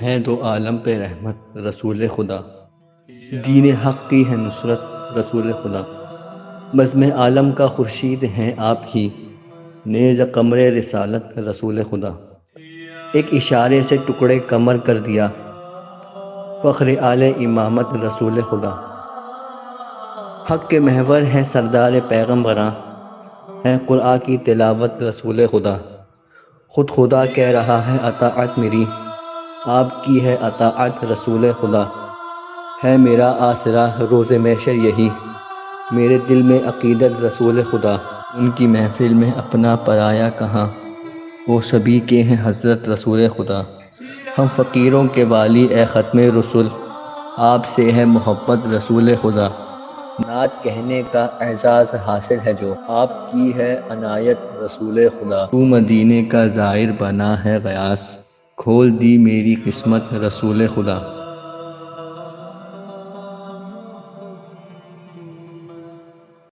ہیں دو عالم پہ رحمت رسول خدا، دین حق کی ہے نصرت رسول خدا، بزم عالم کا خورشید ہیں آپ ہی، نیز قمر رسالت رسول خدا، ایک اشارے سے ٹکڑے کمر کر دیا، فخر آل امامت رسول خدا، حق کے محور ہیں سردار پیغمبراں، ہیں قرآن کی تلاوت رسول خدا، خود خدا کہہ رہا ہے اطاعت میری، آپ کی ہے اطاعت رسول خدا، ہے میرا آسرا روز محشر یہی، میرے دل میں عقیدت رسول خدا، ان کی محفل میں اپنا پرایا کہاں، وہ سبھی کے ہیں حضرت رسول خدا، ہم فقیروں کے والی اے ختم رسول، آپ سے ہے محبت رسول خدا، نعت کہنے کا اعزاز حاصل ہے جو، آپ کی ہے عنایت رسول خدا، تو مدینے کا زائر بنا ہے غیاث، کھول دی میری قسمت رسول خدا۔